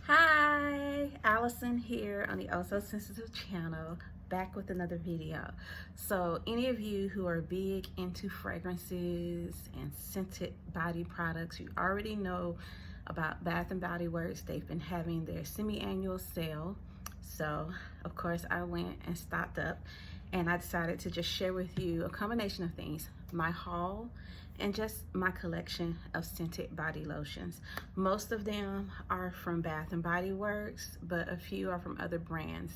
Hi, Allison here on the Also Sensitive channel, back with another video. So any of you who are big into fragrances and scented body products, you already know about Bath and Body Works. They've been having their semi-annual sale. So of course I went and stocked up, and I decided to just share with you a combination of things, my haul and just my collection of scented body lotions. Most of them are from Bath and Body Works, but a few are from other brands.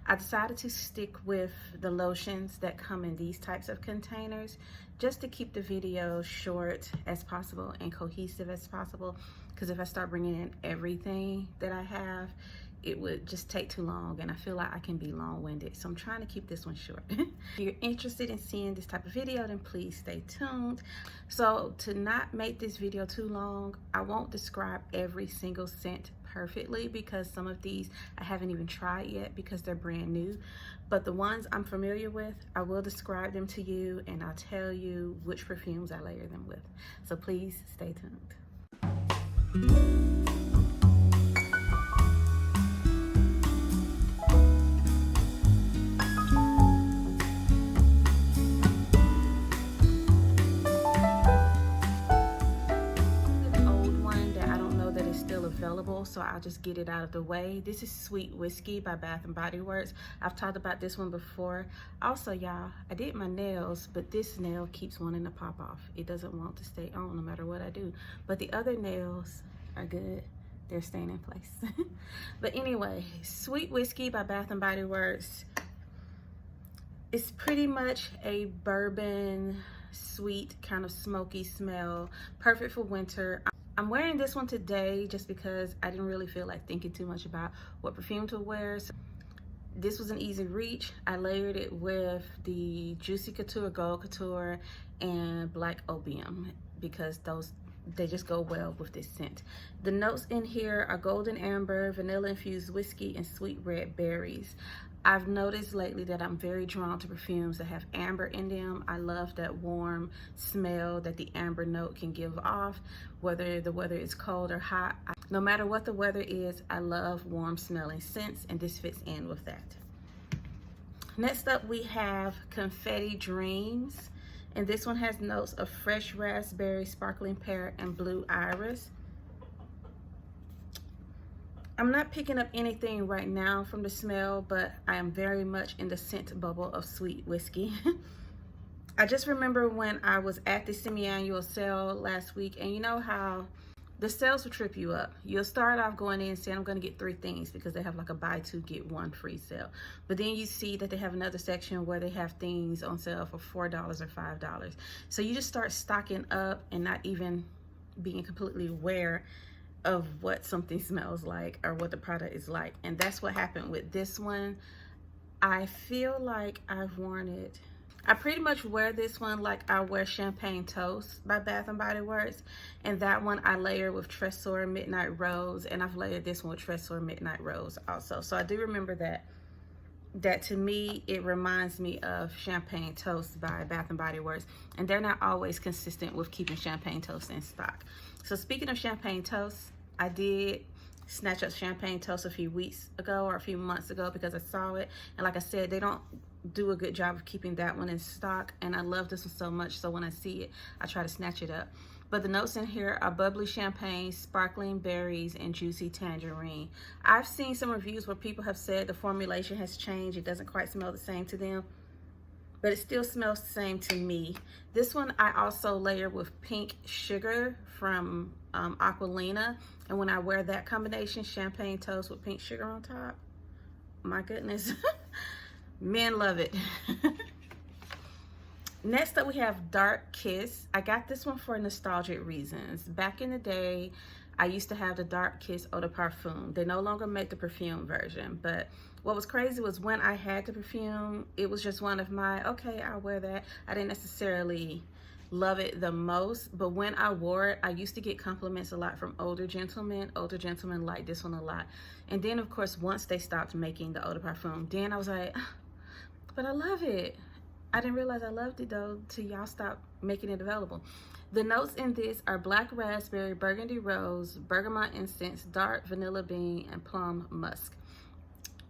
I decided to stick with the lotions that come in these types of containers just to keep the video short as possible and cohesive as possible, because if I start bringing in everything that I have, it would just take too long, and I feel like I can be long-winded, so I'm trying to keep this one short. If you're interested in seeing this type of video, then please stay tuned. So to not make this video too long, I won't describe every single scent perfectly, because some of these I haven't even tried yet because they're brand new, but the ones I'm familiar with, I will describe them to you, and I'll tell you which perfumes I layer them with. So please stay tuned. Available, so I'll just get it out of the way. This is Sweet Whiskey by Bath and Body Works. I've talked about this one before. Also, y'all, I did my nails, but this nail keeps wanting to pop off. It doesn't want to stay on no matter what I do, but the other nails are good. They're staying in place. But anyway, Sweet Whiskey by Bath and Body Works. It's pretty much a bourbon, sweet, kind of smoky smell, perfect for winter. I'm wearing this one today just because I didn't really feel like thinking too much about what perfume to wear. So this was an easy reach. I layered it with the Juicy Couture, Gold Couture, and Black Opium because they just go well with this scent. The notes in here are golden amber, vanilla infused whiskey, and sweet red berries. I've noticed lately that I'm very drawn to perfumes that have amber in them. I love that warm smell that the amber note can give off, whether the weather is cold or hot. No matter what the weather is, I love warm smelling scents, and this fits in with that. Next up, we have Confetti Dreams, and this one has notes of fresh raspberry, sparkling pear, and blue iris. I'm not picking up anything right now from the smell, but I am very much in the scent bubble of Sweet Whiskey. I just remember when I was at the semi-annual sale last week, and you know how the sales will trip you up. You'll start off going in saying, I'm gonna get 3 things because they have like a buy 2 get 1 free sale. But then you see that they have another section where they have things on sale for $4 or $5. So you just start stocking up and not even being completely aware of what something smells like or what the product is like. And that's what happened with this one. I feel like I've worn it. I pretty much wear this one like I wear Champagne Toast by Bath and Body Works, and that one I layer with Tresor Midnight Rose, and I've layered this one with Tresor Midnight Rose also. So I do remember that to me, it reminds me of Champagne Toast by Bath and Body Works, and they're not always consistent with keeping Champagne Toast in stock. So speaking of Champagne Toast, I did snatch up Champagne Toast a few weeks ago or a few months ago because I saw it, and like I said, they don't do a good job of keeping that one in stock, and I love this one so much, so when I see it, I try to snatch it up. But the notes in here are bubbly champagne, sparkling berries, and juicy tangerine. I've seen some reviews where people have said the formulation has changed. It doesn't quite smell the same to them, but it still smells the same to me. This one I also layer with Pink Sugar from Aquilina, and when I wear that combination, Champagne Toast with Pink Sugar on top, my goodness, men love it. Next up, we have Dark Kiss. I got this one for nostalgic reasons. Back in the day, I used to have the Dark Kiss Eau de Parfum. They no longer make the perfume version, but what was crazy was when I had the perfume, it was just one of my, okay, I'll wear that. I didn't necessarily love it the most, but when I wore it, I used to get compliments a lot from older gentlemen. Older gentlemen liked this one a lot. And then, of course, once they stopped making the Eau de Parfum, then I was like, but I love it. I didn't realize I loved it though till y'all stopped making it available. The notes in this are black raspberry, burgundy rose, bergamot incense, dark vanilla bean, and plum musk.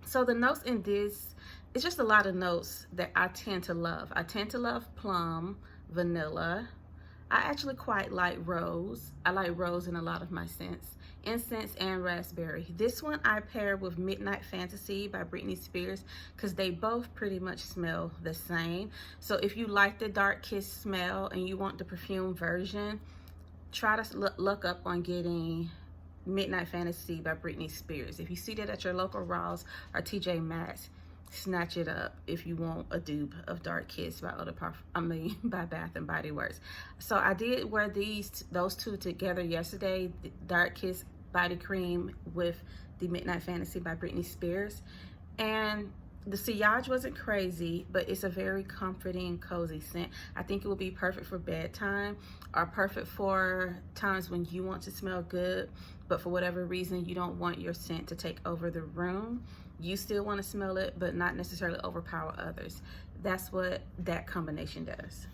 So the notes in this, it's just a lot of notes that I tend to love. I tend to love plum, vanilla. I actually quite like rose. I like rose in a lot of my scents. Incense and raspberry. This one I paired with Midnight Fantasy by Britney Spears because they both pretty much smell the same. So if you like the Dark Kiss smell and you want the perfume version, try to look up on getting Midnight Fantasy by Britney Spears. If you see that at your local Ross or TJ Maxx, snatch it up if you want a dupe of Dark Kiss by by Bath and Body Works. So I did wear those two together yesterday, the Dark Kiss body cream with the Midnight Fantasy by Britney Spears, and the sillage wasn't crazy, but it's a very comforting, cozy scent. I think it will be perfect for bedtime or perfect for times when you want to smell good, but for whatever reason you don't want your scent to take over the room. You still want to smell it, but not necessarily overpower others. That's what that combination does.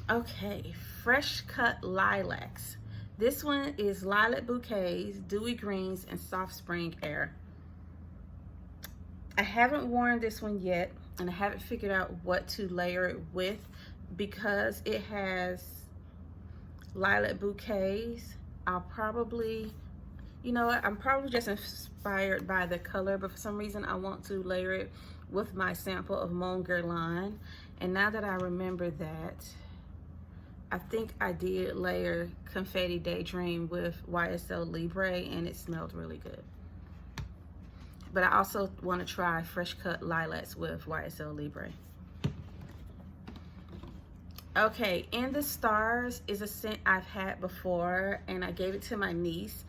Okay, Fresh Cut Lilacs. This one is lilac bouquets, dewy greens, and soft spring air. I haven't worn this one yet, and I haven't figured out what to layer it with because it has lilac bouquets. I'll probably, you know what, I'm probably just inspired by the color, but for some reason I want to layer it with my sample of Mon Guerlain. And now that I remember that, I think I did layer Confetti Daydream with YSL Libre and it smelled really good. But I also want to try Fresh Cut Lilacs with YSL Libre. Okay, In the Stars is a scent I've had before and I gave it to my niece.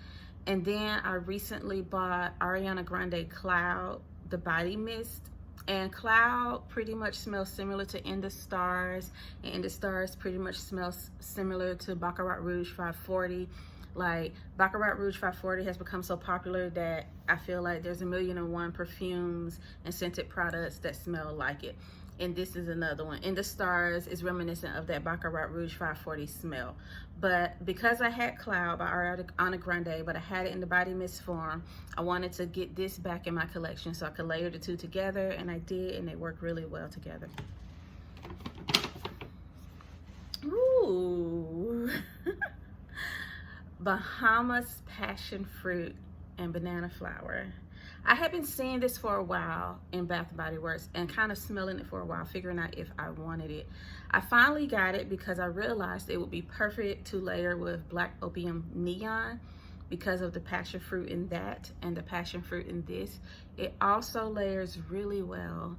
And then I recently bought Ariana Grande Cloud, the body mist. And Cloud pretty much smells similar to In the Stars. And In the Stars pretty much smells similar to Baccarat Rouge 540. Like, Baccarat Rouge 540 has become so popular that I feel like there's 1,000,001 perfumes and scented products that smell like it. And this is another one. In the Stars is reminiscent of that Baccarat Rouge 540 smell. But because I had Cloud by Ariana Grande, but I had it in the body mist form, I wanted to get this back in my collection so I could layer the two together, and I did, and they work really well together. Ooh. Bahamas Passionfruit and Banana Flower. I had been seeing this for a while in Bath & Body Works and kind of smelling it for a while, figuring out if I wanted it. I finally got it because I realized it would be perfect to layer with Black Opium Neon because of the passion fruit in that and the passion fruit in this. It also layers really well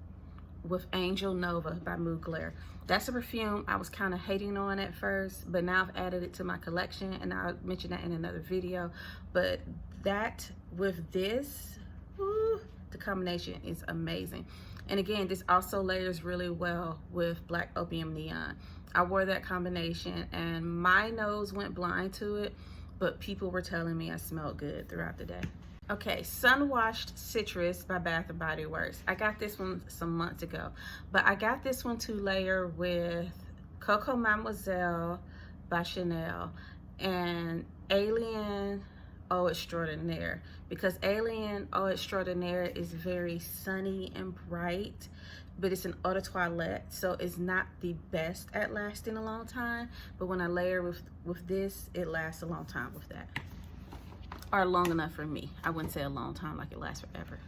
with Angel Nova by Mugler. That's a perfume I was kind of hating on at first, but now I've added it to my collection, and I'll mention that in another video. But that with this, ooh, the combination is amazing. And again, this also layers really well with Black Opium Neon. I wore that combination and my nose went blind to it, but people were telling me I smelled good throughout the day. Okay, Sun Washed Citrus by Bath & Body Works. I got this one some months ago, but I got this one to layer with Coco Mademoiselle by Chanel and Alien Eau Extraordinaire, because Alien Eau Extraordinaire is very sunny and bright, but it's an eau de toilette, so it's not the best at lasting a long time. But when I layer with this, it lasts a long time with that. Or long enough for me. I wouldn't say a long time like it lasts forever.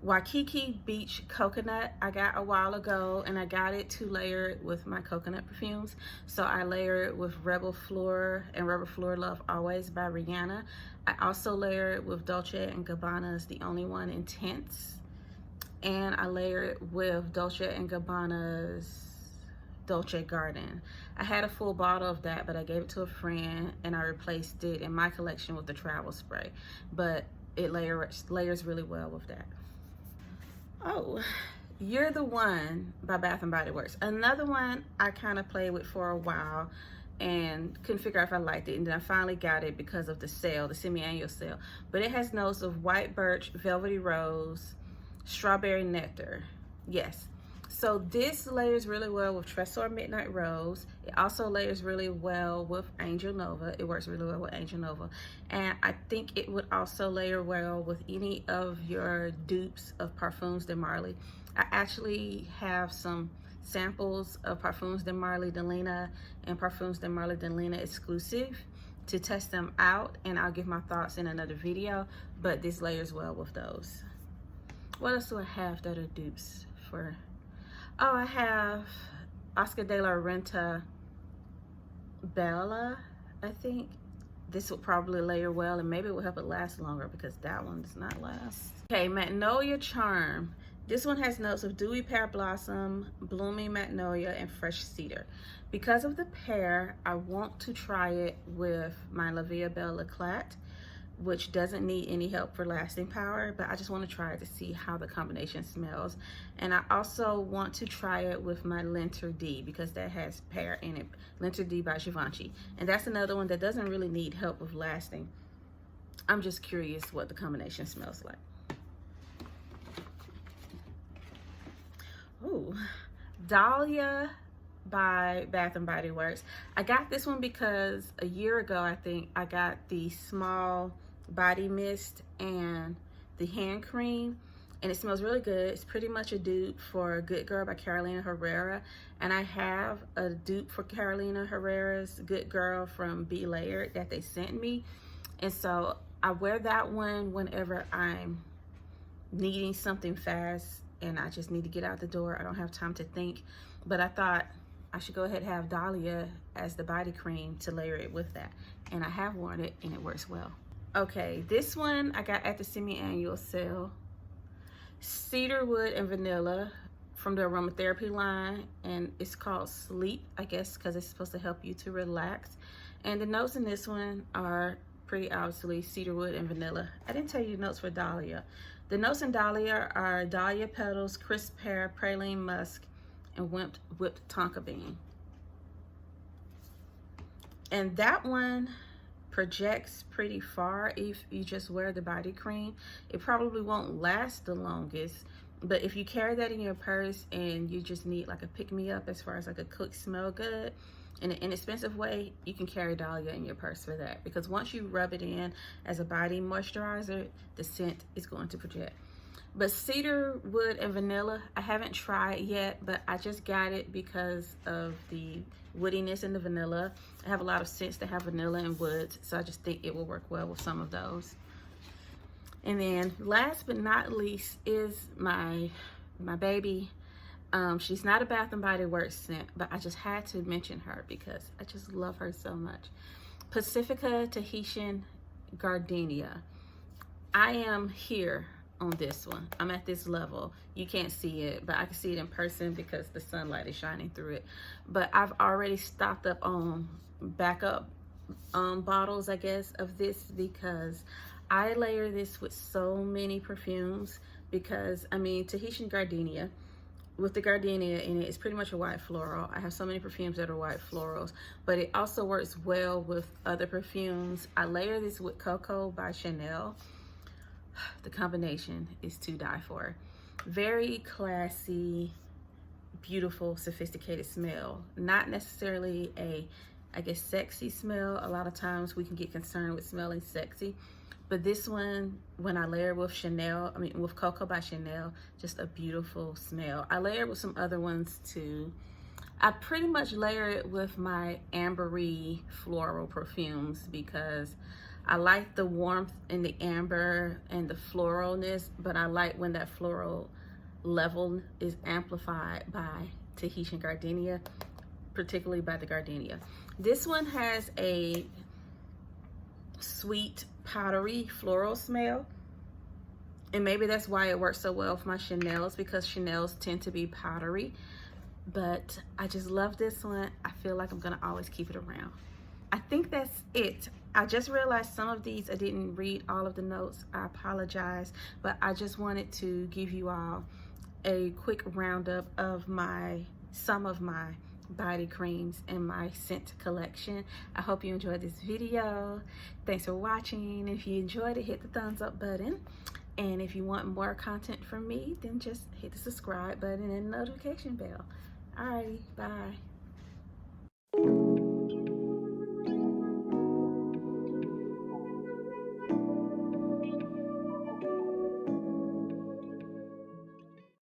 Waikiki Beach Coconut I got a while ago, and I got it to layer it with my coconut perfumes. So I layer it with Rebel Fleur and Rebel Fleur Love Always by Rihanna. I also layer it with Dolce & Gabbana's The Only One Intense. And I layer it with Dolce & Gabbana's Dolce Garden. I had a full bottle of that, but I gave it to a friend and I replaced it in my collection with the travel spray. But it layers really well with that. Oh, You're the One by Bath & Body Works. Another one I kind of played with for a while and couldn't figure out if I liked it, and then I finally got it because of the sale, the semi-annual sale. But it has notes of white birch, velvety rose, strawberry nectar. Yes. So this layers really well with Tresor Midnight Rose. It also layers really well with Angel Nova. It works really well with Angel Nova. And I think it would also layer well with any of your dupes of Parfums de Marly. I actually have some samples of Parfums de Marly de Lena and Parfums de Marly de Lena exclusive to test them out, and I'll give my thoughts in another video, but this layers well with those. What else do I have that are dupes for? Oh, I have Oscar de la Renta Bella, I think. This will probably layer well, and maybe it will help it last longer because that one does not last. Okay, Magnolia Charm. This one has notes of dewy pear blossom, blooming magnolia, and fresh cedar. Because of the pear, I want to try it with my La Vie Belle Eclat, which doesn't need any help for lasting power, but I just want to try it to see how the combination smells. And I also want to try it with my Linter D because that has pear in it. Linter D by Givenchy. And that's another one that doesn't really need help with lasting. I'm just curious what the combination smells like. Ooh, Dahlia by Bath and Body Works. I got this one because a year ago, I think, I got the small body mist and the hand cream, and it smells really good. It's pretty much a dupe for Good Girl by Carolina Herrera, and I have a dupe for Carolina Herrera's Good Girl from Be Layered that they sent me, and so I wear that one whenever I'm needing something fast and I just need to get out the door. I don't have time to think, but I thought I should go ahead and have Dahlia as the body cream to layer it with that, and I have worn it and it works well. Okay, this one I got at the semi-annual sale. Cedarwood and Vanilla from the Aromatherapy line, and it's called Sleep, I guess, because it's supposed to help you to relax. And the notes in this one are pretty obviously cedarwood and vanilla. I didn't tell you the notes for Dahlia. The notes in Dahlia are dahlia petals, crisp pear, praline musk, and whipped tonka bean. And that one projects pretty far if you just wear the body cream. It probably won't last the longest, but if you carry that in your purse and you just need like a pick-me-up as far as like a quick smell good in an inexpensive way, you can carry Dahlia in your purse for that, because once you rub it in as a body moisturizer, the scent is going to project. But cedarwood and vanilla, I haven't tried yet, but I just got it because of the woodiness in the vanilla. I have a lot of scents that have vanilla and woods, so I just think it will work well with some of those. And then last but not least is my baby. She's not a Bath and Body Works scent, but I just had to mention her because I just love her so much. Pacifica Tahitian Gardenia. I am here on this one. I'm at this level. You can't see it, but I can see it in person because the sunlight is shining through it. But I've already stocked up on backup bottles, I guess, of this because I layer this with so many perfumes because, I mean, Tahitian Gardenia, with the gardenia in it, it's pretty much a white floral. I have so many perfumes that are white florals, but it also works well with other perfumes. I layer this with Coco by Chanel. The combination is to die for. Very classy, beautiful, sophisticated smell. Not necessarily a, I guess, sexy smell. A lot of times we can get concerned with smelling sexy, but this one, when I layer with Chanel, I mean with Coco by Chanel, just a beautiful smell. I layer it with some other ones too. I pretty much layer it with my ambery floral perfumes because I like the warmth in the amber and the floralness, but I like when that floral level is amplified by Tahitian Gardenia, particularly by the Gardenia. This one has a sweet, powdery floral smell, and maybe that's why it works so well with my Chanels, because Chanels tend to be powdery, but I just love this one. I feel like I'm gonna always keep it around. I think that's it. I just realized some of these I didn't read all of the notes. I apologize, but I just wanted to give you all a quick roundup of some of my body creams and my scent collection. I hope you enjoyed this video. Thanks for watching. If you enjoyed it, hit the thumbs up button. And if you want more content from me, then just hit the subscribe button and notification bell. Alrighty, bye.